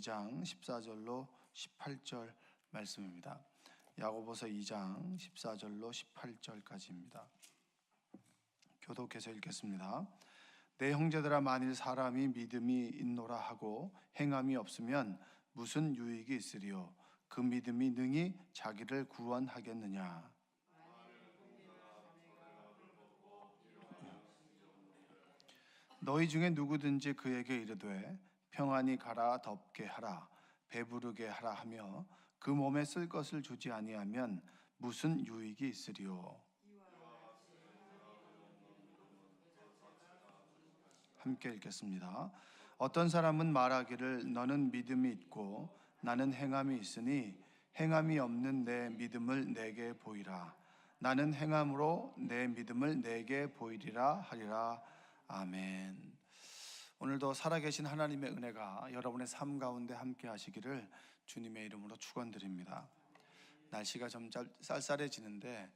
2장 14절로 18절 말씀입니다. 야고보서 2장 14절로 18절까지입니다. 교독해서 읽겠습니다. 내 형제들아, 만일 사람이 믿음이 있노라 하고 행함이 없으면 무슨 유익이 있으리요? 그 믿음이 능히 자기를 구원하겠느냐? 너희 중에 누구든지 그에게 이르되 평안히 가라, 덥게 하라, 배부르게 하라 하며 그 몸에 쓸 것을 주지 아니하면 무슨 유익이 있으리요? 함께 읽겠습니다. 어떤 사람은 말하기를 너는 믿음이 있고 나는 행함이 있으니 행함이 없는 내 믿음을 내게 보이라. 나는 행함으로 내 믿음을 내게 보이리라 하리라. 아멘. 오늘도 살아계신 하나님의 은혜가 여러분의 삶 가운데 함께 하시기를 주님의 이름으로 축원드립니다. 날씨가 좀 쌀쌀해지는데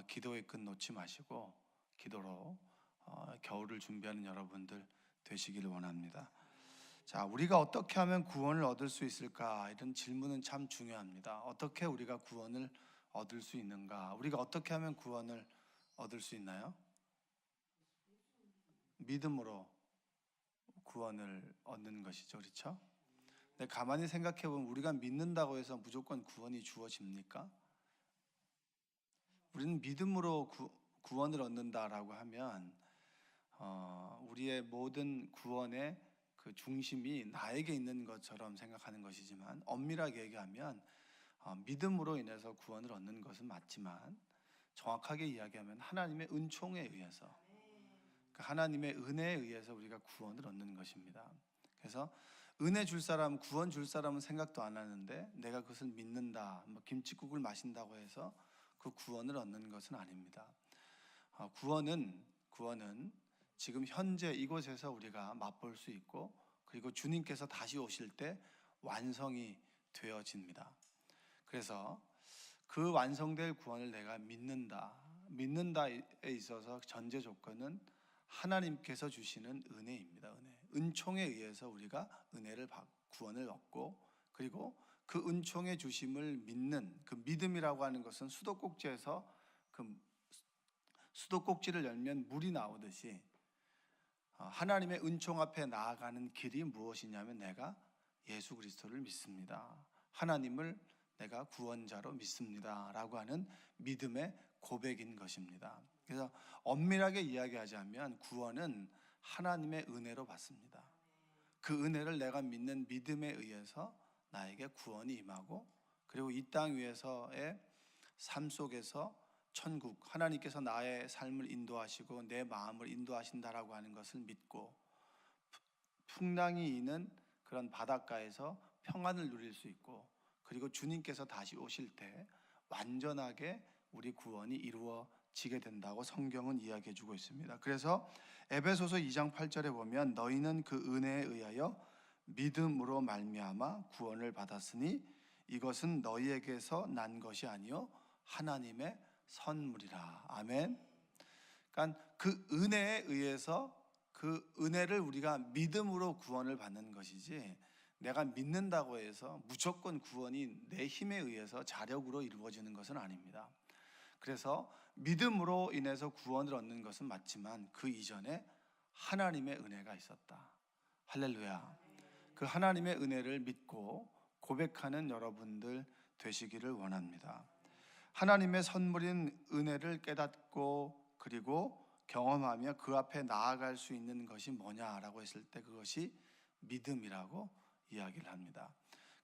기도의 끈 놓지 마시고 기도로 겨울을 준비하는 여러분들 되시기를 원합니다. 자, 우리가 어떻게 하면 구원을 얻을 수 있을까? 이런 질문은 참 중요합니다. 어떻게 우리가 구원을 얻을 수 있는가? 우리가 어떻게 하면 구원을 얻을 수 있나요? 믿음으로 구원을 얻는 것이죠, 그렇죠? 근데 가만히 생각해 보면 우리가 믿는다고 해서 무조건 구원이 주어집니까? 우리는 믿음으로 구원을 얻는다라고 하면 우리의 모든 구원의 그 중심이 나에게 있는 것처럼 생각하는 것이지만, 엄밀하게 얘기하면 믿음으로 인해서 구원을 얻는 것은 맞지만, 정확하게 이야기하면 하나님의 은총에 의해서, 하나님의 은혜에 의해서 우리가 구원을 얻는 것입니다. 그래서 은혜 줄 사람, 구원 줄 사람은 생각도 안 하는데 내가 그것을 믿는다, 김칫국을 마신다고 해서 그 구원을 얻는 것은 아닙니다. 구원은 지금 현재 이곳에서 우리가 맛볼 수 있고, 그리고 주님께서 다시 오실 때 완성이 되어집니다. 그래서 그 완성될 구원을 내가 믿는다에 있어서 전제 조건은 하나님께서 주시는 은혜입니다. 은총에 의해서 우리가 구원을 얻고, 그리고 그 은총의 주심을 믿는 그 믿음이라고 하는 것은 수도꼭지에서 그 수도꼭지를 열면 물이 나오듯이 하나님의 은총 앞에 나아가는 길이 무엇이냐면, 내가 예수 그리스도를 믿습니다, 하나님을 내가 구원자로 믿습니다 라고 하는 믿음의 고백인 것입니다. 그래서 엄밀하게 이야기하자면 구원은 하나님의 은혜로 받습니다. 그 은혜를 내가 믿는 믿음에 의해서 나에게 구원이 임하고, 그리고 이 땅 위에서의 삶 속에서 천국, 하나님께서 나의 삶을 인도하시고 내 마음을 인도하신다라고 하는 것을 믿고, 풍랑이 있는 그런 바닷가에서 평안을 누릴 수 있고, 그리고 주님께서 다시 오실 때 완전하게 우리 구원이 이루어지게 된다고 성경은 이야기해 주고 있습니다. 그래서 에베소서 2장 8절에 보면 너희는 그 은혜에 의하여 믿음으로 말미암아 구원을 받았으니 이것은 너희에게서 난 것이 아니요 하나님의 선물이라. 아멘. 그러니까 그 은혜에 의해서, 그 은혜를 우리가 믿음으로 구원을 받는 것이지, 내가 믿는다고 해서 무조건 구원이 내 힘에 의해서 자력으로 이루어지는 것은 아닙니다. 그래서 믿음으로 인해서 구원을 얻는 것은 맞지만 그 이전에 하나님의 은혜가 있었다. 할렐루야. 그 하나님의 은혜를 믿고 고백하는 여러분들 되시기를 원합니다. 하나님의 선물인 은혜를 깨닫고 그리고 경험하며 그 앞에 나아갈 수 있는 것이 뭐냐라고 했을 때 그것이 믿음이라고 이야기를 합니다.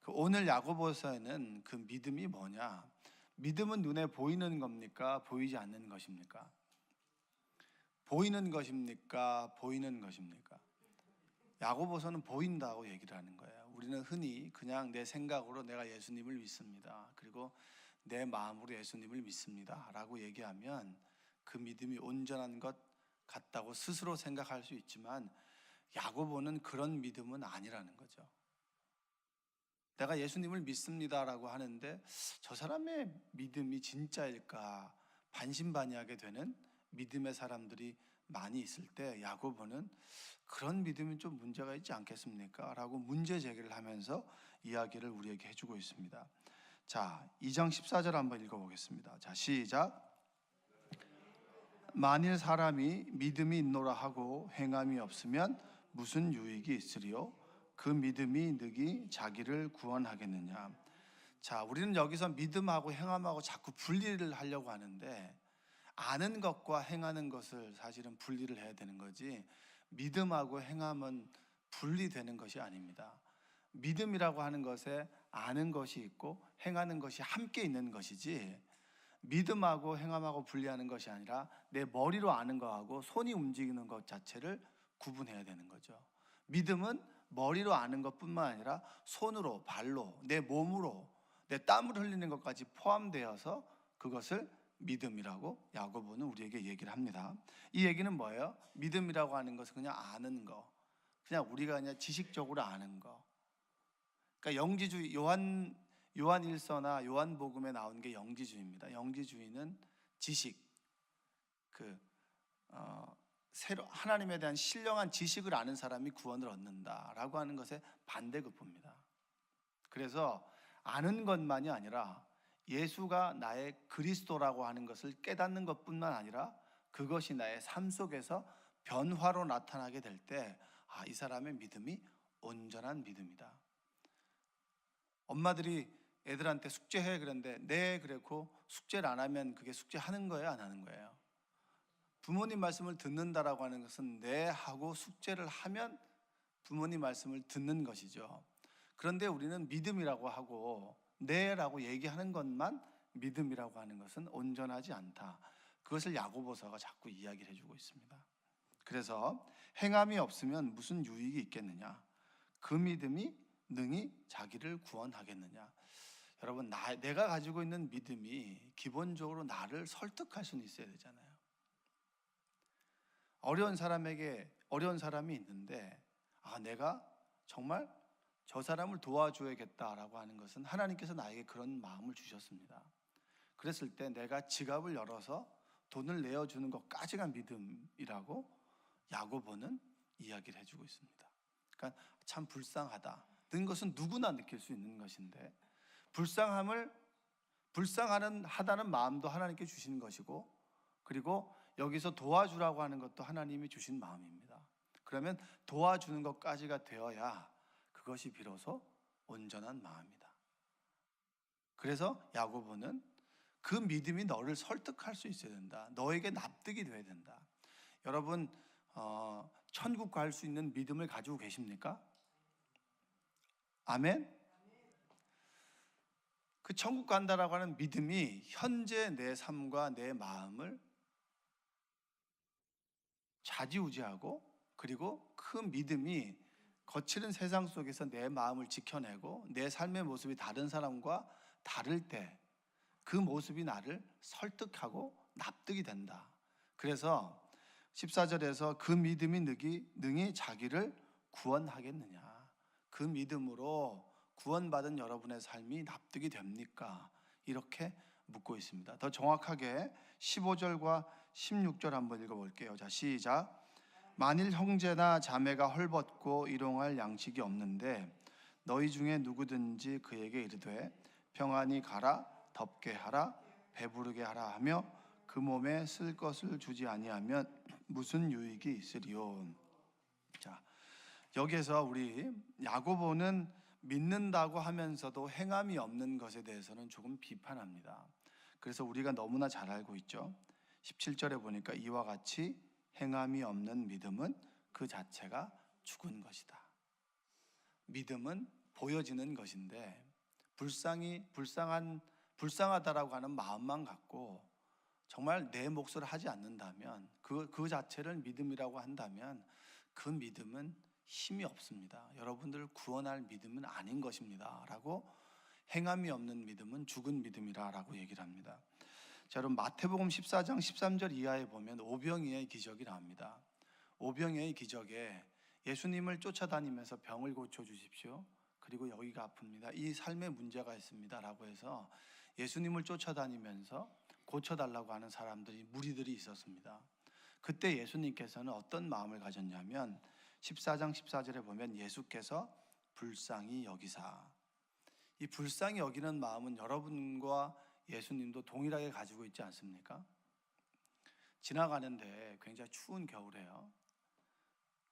오늘 야고보서에는 그 믿음이 뭐냐? 믿음은 눈에 보이는 겁니까? 보이지 않는 것입니까? 보이는 것입니까? 보이는 것입니까? 야고보서는 보인다고 얘기를 하는 거예요. 우리는 흔히 그냥 내 생각으로 내가 예수님을 믿습니다, 그리고 내 마음으로 예수님을 믿습니다 라고 얘기하면 그 믿음이 온전한 것 같다고 스스로 생각할 수 있지만, 야고보는 그런 믿음은 아니라는 거죠. 내가 예수님을 믿습니다라고 하는데 저 사람의 믿음이 진짜일까 반신반의하게 되는 믿음의 사람들이 많이 있을 때 야고보는 그런 믿음이 좀 문제가 있지 않겠습니까? 라고 문제 제기를 하면서 이야기를 우리에게 해주고 있습니다. 자, 2장 14절 한번 읽어보겠습니다. 자, 시작. 만일 사람이 믿음이 있노라 하고 행함이 없으면 무슨 유익이 있으리요? 그 믿음이 능히 자기를 구원하겠느냐? 자, 우리는 여기서 믿음하고 행함하고 자꾸 분리를 하려고 하는데, 아는 것과 행하는 것을 사실은 분리를 해야 되는 거지, 믿음하고 행함은 분리되는 것이 아닙니다. 믿음이라고 하는 것에 아는 것이 있고 행하는 것이 함께 있는 것이지, 믿음하고 행함하고 분리하는 것이 아니라 내 머리로 아는 거하고 손이 움직이는 것 자체를 구분해야 되는 거죠. 믿음은 머리로 아는 것뿐만 아니라 손으로, 발로, 내 몸으로, 내 땀을 흘리는 것까지 포함되어서 그것을 믿음이라고 야고보는 우리에게 얘기를 합니다. 이 얘기는 뭐예요? 믿음이라고 하는 것은 그냥 아는 거, 그냥 우리가 그냥 지식적으로 아는 거. 그러니까 영지주의, 요한일서나 요한복음에 나온 게 영지주의입니다. 영지주의는 지식, 새로 하나님에 대한 신령한 지식을 아는 사람이 구원을 얻는다라고 하는 것에 반대급부입니다. 그래서 아는 것만이 아니라 예수가 나의 그리스도라고 하는 것을 깨닫는 것뿐만 아니라 그것이 나의 삶 속에서 변화로 나타나게 될 때, 이 사람의 믿음이 온전한 믿음이다. 엄마들이 애들한테 숙제해 그랬는데 네 그랬고, 숙제를 안 하면 그게 숙제하는 거예요, 안 하는 거예요? 부모님 말씀을 듣는다라고 하는 것은 네 하고 숙제를 하면 부모님 말씀을 듣는 것이죠. 그런데 우리는 믿음이라고 하고 네라고 얘기하는 것만 믿음이라고 하는 것은 온전하지 않다. 그것을 야고보서가 자꾸 이야기를 해주고 있습니다. 그래서 행함이 없으면 무슨 유익이 있겠느냐? 그 믿음이 능히 자기를 구원하겠느냐? 여러분, 내가 가지고 있는 믿음이 기본적으로 나를 설득할 수는 있어야 되잖아요. 어려운 사람이 있는데, 내가 정말 저 사람을 도와줘야겠다라고 하는 것은 하나님께서 나에게 그런 마음을 주셨습니다. 그랬을 때 내가 지갑을 열어서 돈을 내어주는 것까지가 믿음이라고 야고보는 이야기를 해주고 있습니다. 그러니까 참 불쌍하다는 것은 누구나 느낄 수 있는 것인데, 불쌍하다는 마음도 하나님께 주신 것이고, 그리고 여기서 도와주라고 하는 것도 하나님이 주신 마음입니다. 그러면 도와주는 것까지가 되어야 그것이 비로소 온전한 마음이다. 그래서 야고보는 그 믿음이 너를 설득할 수 있어야 된다. 너에게 납득이 돼야 된다. 여러분, 천국 갈 수 있는 믿음을 가지고 계십니까? 아멘? 그 천국 간다라고 하는 믿음이 현재 내 삶과 내 마음을 좌지우지하고, 그리고 그 믿음이 거칠은 세상 속에서 내 마음을 지켜내고 내 삶의 모습이 다른 사람과 다를 때 그 모습이 나를 설득하고 납득이 된다. 그래서 14절에서 그 믿음이 능히 자기를 구원하겠느냐? 그 믿음으로 구원받은 여러분의 삶이 납득이 됩니까? 이렇게 묻고 있습니다. 더 정확하게 15절과 16절 한번 읽어볼게요. 자, 시작. 만일 형제나 자매가 헐벗고 일용할 양식이 없는데 너희 중에 누구든지 그에게 이르되 평안히 가라, 덥게 하라, 배부르게 하라 하며 그 몸에 쓸 것을 주지 아니하면 무슨 유익이 있으리요? 자, 여기에서 우리 야고보는 믿는다고 하면서도 행함이 없는 것에 대해서는 조금 비판합니다. 그래서 우리가 너무나 잘 알고 있죠. 17절에 보니까 이와 같이 행함이 없는 믿음은 그 자체가 죽은 것이다. 믿음은 보여지는 것인데, 불쌍하다라고 하는 마음만 갖고 정말 내 몫을 하지 않는다면, 그 자체를 믿음이라고 한다면 그 믿음은 힘이 없습니다. 여러분들을 구원할 믿음은 아닌 것입니다 라고, 행함이 없는 믿음은 죽은 믿음이라고 얘기를 합니다. 자, 여러분, 마태복음 14장 13절 이하에 보면 오병이어의 기적이 나옵니다. 오병이어의 기적에 예수님을 쫓아다니면서 병을 고쳐주십시오, 그리고 여기가 아픕니다, 이 삶에 문제가 있습니다 라고 해서 예수님을 쫓아다니면서 고쳐달라고 하는 무리들이 있었습니다. 그때 예수님께서는 어떤 마음을 가졌냐면 14장 14절에 보면 예수께서 불쌍히 여기사, 이 불쌍히 여기는 마음은 여러분과 예수님도 동일하게 가지고 있지 않습니까? 지나가는데 굉장히 추운 겨울에요,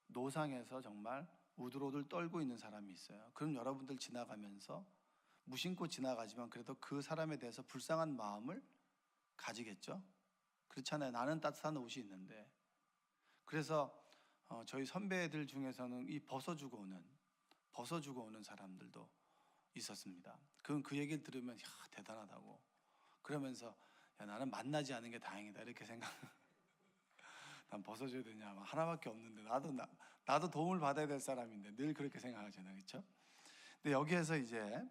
노상에서 정말 우들우들 떨고 있는 사람이 있어요. 그럼 여러분들 지나가면서 무심코 지나가지만 그래도 그 사람에 대해서 불쌍한 마음을 가지겠죠? 그렇잖아요. 나는 따뜻한 옷이 있는데. 그래서 저희 선배들 중에서는 이 벗어주고 오는 사람들도 있었습니다. 그 얘기를 들으면 야, 대단하다고. 그러면서 야, 나는 만나지 않은 게 다행이다 이렇게 생각. 난 벗어줘야 되냐? 하나밖에 없는데 나도 도움을 받아야 될 사람인데 늘 그렇게 생각하잖아요, 그렇죠? 근데 여기에서 이제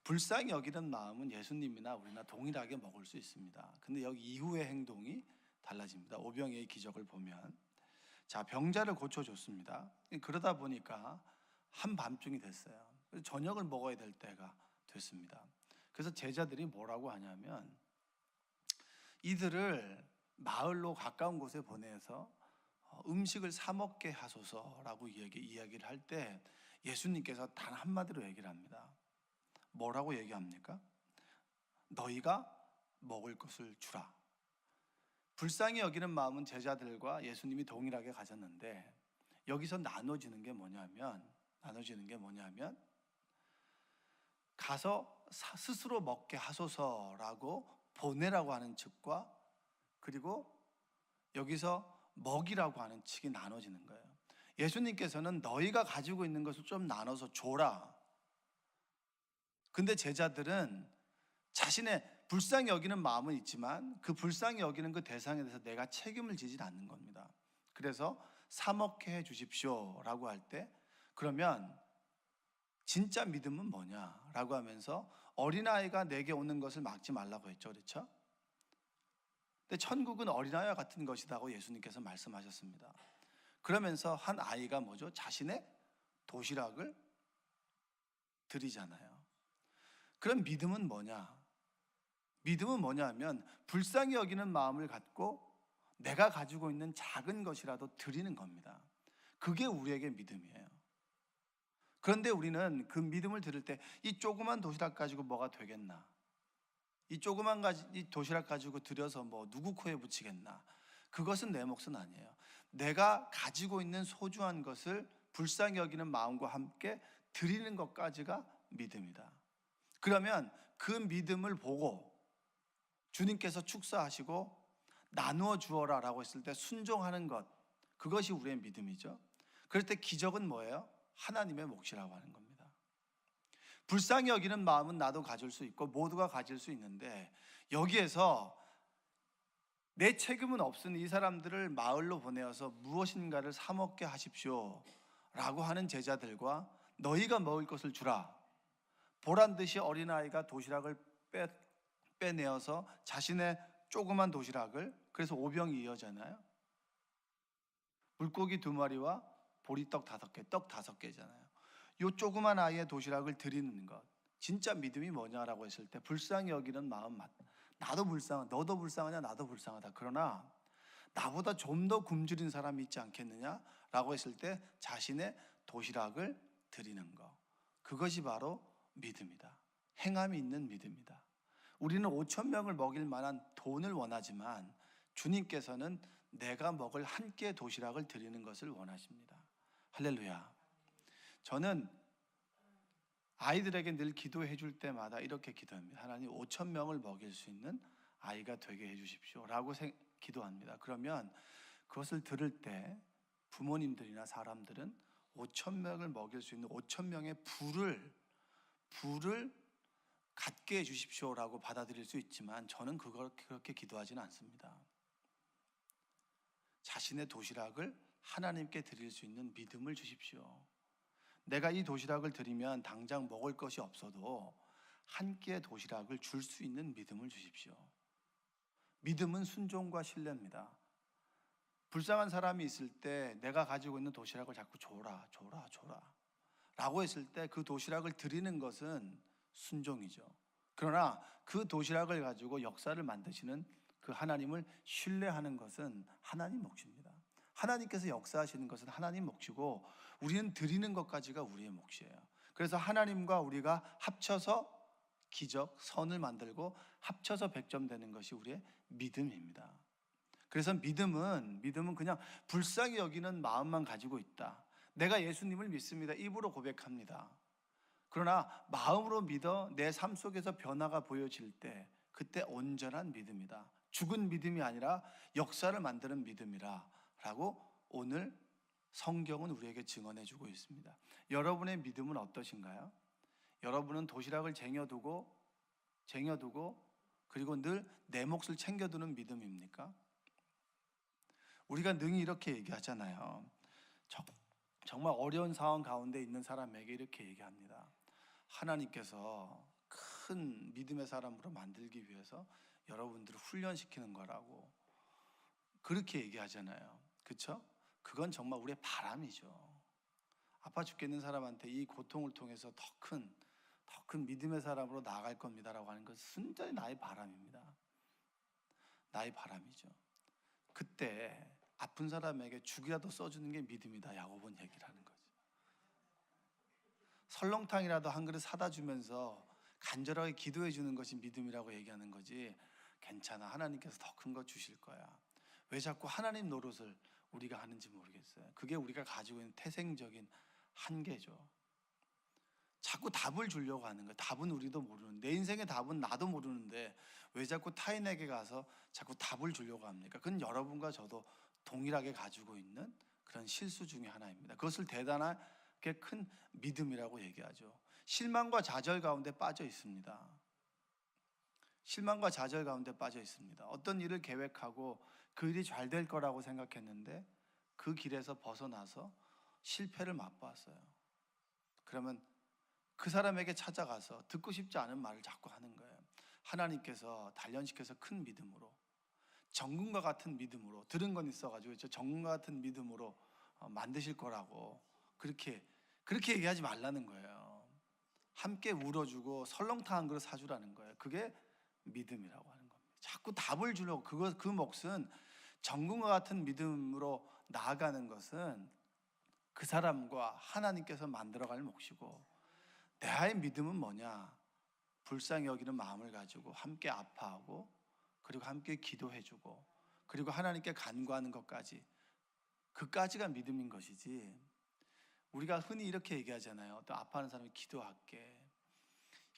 불쌍히 여기는 마음은 예수님이나 우리나 동일하게 먹을 수 있습니다. 근데 여기 이후의 행동이 달라집니다. 오병이의 기적을 보면, 자, 병자를 고쳐줬습니다. 그러다 보니까 한밤중이 됐어요. 저녁을 먹어야 될 때가 됐습니다. 그래서 제자들이 뭐라고 하냐면 이들을 마을로 가까운 곳에 보내서 음식을 사 먹게 하소서라고 이야기를 할 때 예수님께서 단 한마디로 얘기를 합니다. 뭐라고 얘기합니까? 너희가 먹을 것을 주라. 불쌍히 여기는 마음은 제자들과 예수님이 동일하게 가졌는데 여기서 나눠지는 게 뭐냐면 가서 스스로 먹게 하소서라고 보내라고 하는 측과 그리고 여기서 먹이라고 하는 측이 나눠지는 거예요. 예수님께서는 너희가 가지고 있는 것을 좀 나눠서 줘라. 근데 제자들은 자신의 불쌍히 여기는 마음은 있지만 그 불쌍히 여기는 그 대상에 대해서 내가 책임을 지지 않는 겁니다. 그래서 사 먹게 해 주십시오라고 할 때 그러면 진짜 믿음은 뭐냐라고 하면서 어린아이가 내게 오는 것을 막지 말라고 했죠, 그렇죠? 근데 천국은 어린아이와 같은 것이라고 예수님께서 말씀하셨습니다. 그러면서 한 아이가 뭐죠? 자신의 도시락을 드리잖아요. 그럼 믿음은 뭐냐? 믿음은 뭐냐면 불쌍히 여기는 마음을 갖고 내가 가지고 있는 작은 것이라도 드리는 겁니다. 그게 우리에게 믿음이에요. 그런데 우리는 그 믿음을 들을 때 이 조그만 도시락 가지고 뭐가 되겠나? 이 조그만 이 도시락 가지고 드려서 뭐 누구 코에 붙이겠나? 그것은 내 몫은 아니에요. 내가 가지고 있는 소중한 것을 불쌍히 여기는 마음과 함께 드리는 것까지가 믿음이다. 그러면 그 믿음을 보고 주님께서 축사하시고 나누어 주어라 라고 했을 때 순종하는 것, 그것이 우리의 믿음이죠. 그럴 때 기적은 뭐예요? 하나님의 몫이라고 하는 겁니다. 불쌍히 여기는 마음은 나도 가질 수 있고 모두가 가질 수 있는데 여기에서 내 책임은 없으니 이 사람들을 마을로 보내어서 무엇인가를 사 먹게 하십시오 라고 하는 제자들과 너희가 먹을 것을 주라, 보란듯이 어린아이가 도시락을 빼내어서 자신의 조그만 도시락을, 그래서 오병이 이어잖아요. 물고기 2마리와 보리떡 5개, 떡 5개잖아요. 이 조그만 아이의 도시락을 드리는 것, 진짜 믿음이 뭐냐라고 했을 때 불쌍히 여기는 마음, 나도 너도 불쌍하냐? 나도 불쌍하다. 그러나 나보다 좀 더 굶주린 사람이 있지 않겠느냐라고 했을 때 자신의 도시락을 드리는 것, 그것이 바로 믿음이다. 행함이 있는 믿음이다. 우리는 5,000명을 먹일 만한 돈을 원하지만 주님께서는 내가 먹을 한 끼의 도시락을 드리는 것을 원하십니다. 할렐루야. 저는 아이들에게 늘 기도해 줄 때마다 이렇게 기도합니다. 하나님 5,000명을 먹일 수 있는 아이가 되게 해 주십시오 라고 기도합니다. 그러면 그것을 들을 때 부모님들이나 사람들은 5,000명을 먹일 수 있는 5,000명의 부를 갖게 해 주십시오라고 받아들일 수 있지만 저는 그렇게 기도하지는 않습니다. 자신의 도시락을 하나님께 드릴 수 있는 믿음을 주십시오. 내가 이 도시락을 드리면 당장 먹을 것이 없어도 한 끼의 도시락을 줄 수 있는 믿음을 주십시오. 믿음은 순종과 신뢰입니다. 불쌍한 사람이 있을 때 내가 가지고 있는 도시락을 자꾸 줘라 라고 했을 때 그 도시락을 드리는 것은 순종이죠. 그러나 그 도시락을 가지고 역사를 만드시는 그 하나님을 신뢰하는 것은 하나님 몫입니다. 하나님께서 역사하시는 것은 하나님 몫이고 우리는 드리는 것까지가 우리의 몫이에요. 그래서 하나님과 우리가 합쳐서 기적, 선을 만들고 합쳐서 100점 되는 것이 우리의 믿음입니다. 그래서 믿음은 그냥 불쌍히 여기는 마음만 가지고 있다. 내가 예수님을 믿습니다. 입으로 고백합니다. 그러나 마음으로 믿어 내 삶 속에서 변화가 보여질 때 그때 온전한 믿음이다. 죽은 믿음이 아니라 역사를 만드는 믿음이라 라고 오늘 성경은 우리에게 증언해 주고 있습니다. 여러분의 믿음은 어떠신가요? 여러분은 도시락을 쟁여두고 그리고 늘 내 몫을 챙겨두는 믿음입니까? 우리가 능히 이렇게 얘기하잖아요. 정말 어려운 상황 가운데 있는 사람에게 이렇게 얘기합니다. 하나님께서 큰 믿음의 사람으로 만들기 위해서 여러분들을 훈련시키는 거라고 그렇게 얘기하잖아요. 그렇죠? 그건 정말 우리의 바람이죠. 아파 죽겠는 사람한테 이 고통을 통해서 더 큰 믿음의 사람으로 나아갈 겁니다라고 하는 것은 순전히 나의 바람입니다. 나의 바람이죠. 그때 아픈 사람에게 죽이라도 써주는 게 믿음이다. 야고보는 얘기를 하는 거죠. 설렁탕이라도 한 그릇 사다 주면서 간절하게 기도해 주는 것이 믿음이라고 얘기하는 거지. 괜찮아. 하나님께서 더 큰 거 주실 거야. 왜 자꾸 하나님 노릇을 우리가 하는지 모르겠어요. 그게 우리가 가지고 있는 태생적인 한계죠. 자꾸 답을 주려고 하는 거예요. 답은 우리도 모르는, 내 인생의 답은 나도 모르는데 왜 자꾸 타인에게 가서 자꾸 답을 주려고 합니까? 그건 여러분과 저도 동일하게 가지고 있는 그런 실수 중에 하나입니다. 그것을 대단하게 큰 믿음이라고 얘기하죠. 실망과 좌절 가운데 빠져 있습니다. 실망과 좌절 가운데 빠져 있습니다. 어떤 일을 계획하고 그 일이 잘 될 거라고 생각했는데 그 길에서 벗어나서 실패를 맛보았어요. 그러면 그 사람에게 찾아가서 듣고 싶지 않은 말을 자꾸 하는 거예요. 하나님께서 단련시켜서 큰 믿음으로, 정금과 같은 믿음으로, 들은 건 있어가지고 정금과 같은 믿음으로 만드실 거라고 그렇게 얘기하지 말라는 거예요. 함께 울어주고 설렁탕 한 그릇 사주라는 거예요. 그게 믿음이라고 하는 겁니다. 자꾸 답을 주려고 그 몫은 정금과 같은 믿음으로 나아가는 것은 그 사람과 하나님께서 만들어갈 몫이고, 나의 믿음은 뭐냐? 불쌍히 여기는 마음을 가지고 함께 아파하고 그리고 함께 기도해주고 그리고 하나님께 간구하는 것까지, 그까지가 믿음인 것이지. 우리가 흔히 이렇게 얘기하잖아요. 또 아파하는 사람이 기도할게.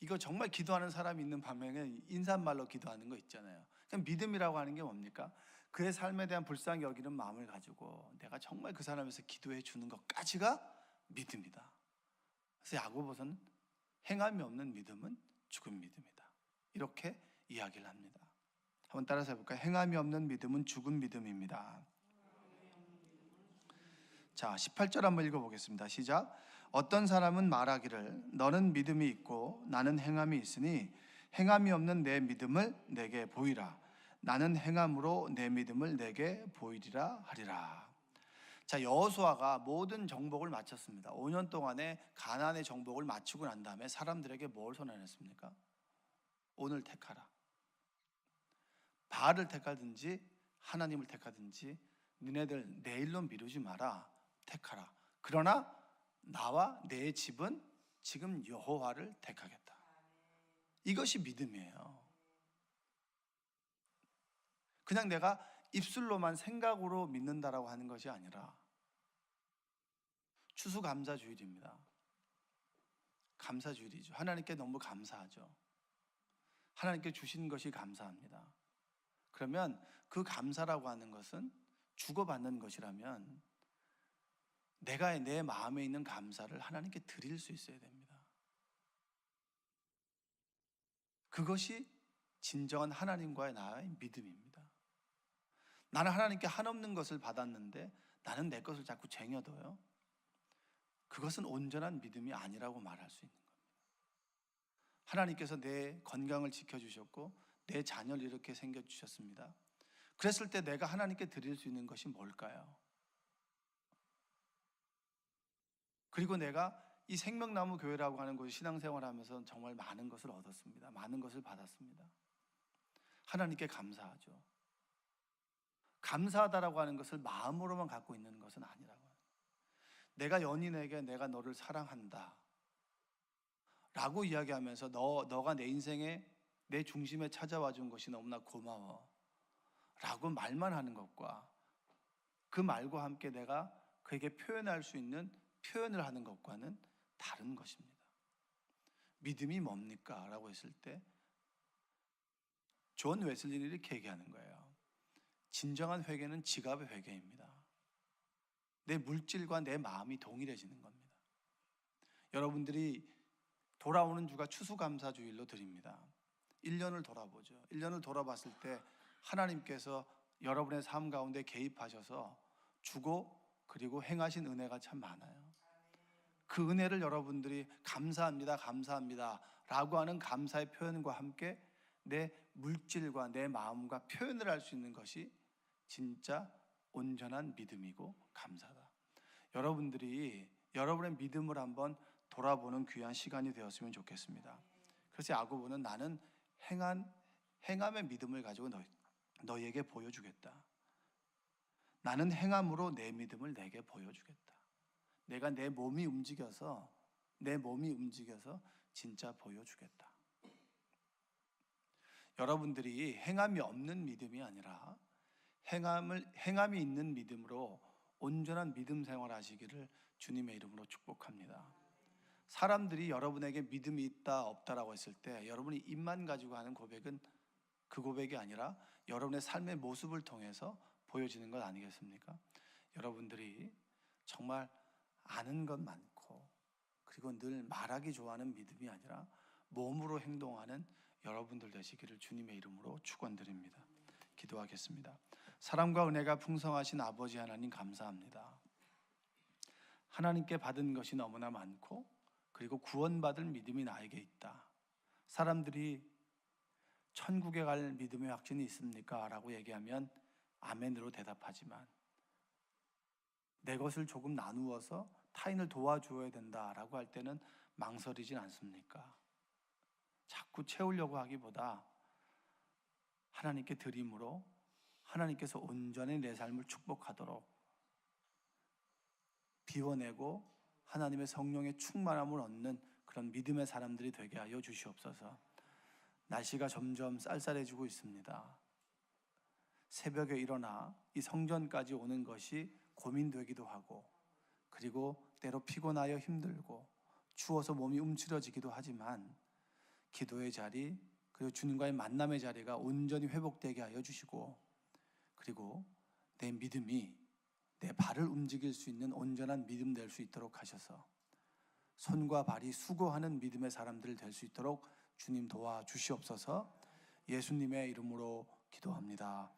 이거 정말 기도하는 사람이 있는 반면에 인사말로 기도하는 거 있잖아요. 그냥 믿음이라고 하는 게 뭡니까? 그의 삶에 대한 불쌍히 여기는 마음을 가지고 내가 정말 그 사람에서 기도해 주는 것까지가 믿음이다. 그래서 야고보서는 행함이 없는 믿음은 죽은 믿음이다. 이렇게 이야기를 합니다. 한번 따라서 해볼까요? 행함이 없는 믿음은 죽은 믿음입니다. 자, 18절 한번 읽어보겠습니다. 시작. 어떤 사람은 말하기를 너는 믿음이 있고 나는 행함이 있으니 행함이 없는 내 믿음을 내게 보이라. 나는 행함으로 내 믿음을 내게 보이리라 하리라. 자, 여호수아가 모든 정복을 마쳤습니다. 5년 동안의 가나안의 정복을 마치고 난 다음에 사람들에게 뭘 선언했습니까? 오늘 택하라. 바알을 택하든지 하나님을 택하든지 너네들 내일로 미루지 마라. 택하라. 그러나 나와 내 집은 지금 여호와를 택하겠다. 이것이 믿음이에요. 그냥 내가 입술로만 생각으로 믿는다라고 하는 것이 아니라, 추수감사주일입니다. 감사주일이죠. 하나님께 너무 감사하죠. 하나님께 주신 것이 감사합니다. 그러면 그 감사라고 하는 것은 주고받는 것이라면 내가 내 마음에 있는 감사를 하나님께 드릴 수 있어야 됩니다. 그것이 진정한 하나님과의 나의 믿음입니다. 나는 하나님께 한없는 것을 받았는데 나는 내 것을 자꾸 쟁여둬요. 그것은 온전한 믿음이 아니라고 말할 수 있는 겁니다. 하나님께서 내 건강을 지켜주셨고 내 자녀를 이렇게 생겨주셨습니다. 그랬을 때 내가 하나님께 드릴 수 있는 것이 뭘까요? 그리고 내가 이 생명나무 교회라고 하는 곳 신앙생활하면서 정말 많은 것을 얻었습니다. 많은 것을 받았습니다. 하나님께 감사하죠. 감사하다라고 하는 것을 마음으로만 갖고 있는 것은 아니라고. 내가 연인에게 내가 너를 사랑한다 라고 이야기하면서 너가 내 인생에 내 중심에 찾아와 준 것이 너무나 고마워 라고 말만 하는 것과 그 말과 함께 내가 그에게 표현할 수 있는 표현을 하는 것과는 다른 것입니다. 믿음이 뭡니까? 라고 했을 때 존 웨슬리는 이렇게 얘기하는 거예요. 진정한 회개는 지갑의 회개입니다. 내 물질과 내 마음이 동일해지는 겁니다. 여러분들이 돌아오는 주가 추수감사주일로 드립니다. 1년을 돌아보죠. 1년을 돌아봤을 때 하나님께서 여러분의 삶 가운데 개입하셔서 주고 그리고 행하신 은혜가 참 많아요. 그 은혜를 여러분들이 감사합니다, 감사합니다 라고 하는 감사의 표현과 함께 내 물질과 내 마음과 표현을 할 수 있는 것이 진짜 온전한 믿음이고 감사다. 여러분들이 여러분의 믿음을 한번 돌아보는 귀한 시간이 되었으면 좋겠습니다. 그래서 야고보는 나는 행함의 믿음을 가지고 너에게 보여주겠다. 나는 행함으로 내 믿음을 내게 보여주겠다. 내가 내 몸이 움직여서 진짜 보여주겠다. 여러분들이 행함이 없는 믿음이 아니라 행함이 있는 믿음으로 온전한 믿음 생활하시기를 주님의 이름으로 축복합니다. 사람들이 여러분에게 믿음이 있다 없다라고 했을 때 여러분이 입만 가지고 하는 고백은 그 고백이 아니라 여러분의 삶의 모습을 통해서 보여지는 것 아니겠습니까? 여러분들이 정말 아는 것 많고 그리고 늘 말하기 좋아하는 믿음이 아니라 몸으로 행동하는 여러분들 되시기를 주님의 이름으로 축원드립니다. 기도하겠습니다. 사랑과 은혜가 풍성하신 아버지 하나님 감사합니다. 하나님께 받은 것이 너무나 많고 그리고 구원받을 믿음이 나에게 있다. 사람들이 천국에 갈 믿음의 확신이 있습니까? 라고 얘기하면 아멘으로 대답하지만 내 것을 조금 나누어서 타인을 도와주어야 된다라고 할 때는 망설이진 않습니까? 자꾸 채우려고 하기보다 하나님께 드림으로 하나님께서 온전히 내 삶을 축복하도록 비워내고 하나님의 성령의 충만함을 얻는 그런 믿음의 사람들이 되게 하여 주시옵소서. 날씨가 점점 쌀쌀해지고 있습니다. 새벽에 일어나 이 성전까지 오는 것이 고민되기도 하고 그리고 때로 피곤하여 힘들고 추워서 몸이 움츠러지기도 하지만 기도의 자리 그리고 주님과의 만남의 자리가 온전히 회복되게 하여 주시고 그리고 내 믿음이 내 발을 움직일 수 있는 온전한 믿음 될 수 있도록 하셔서 손과 발이 수고하는 믿음의 사람들 될 수 있도록 주님 도와주시옵소서. 예수님의 이름으로 기도합니다.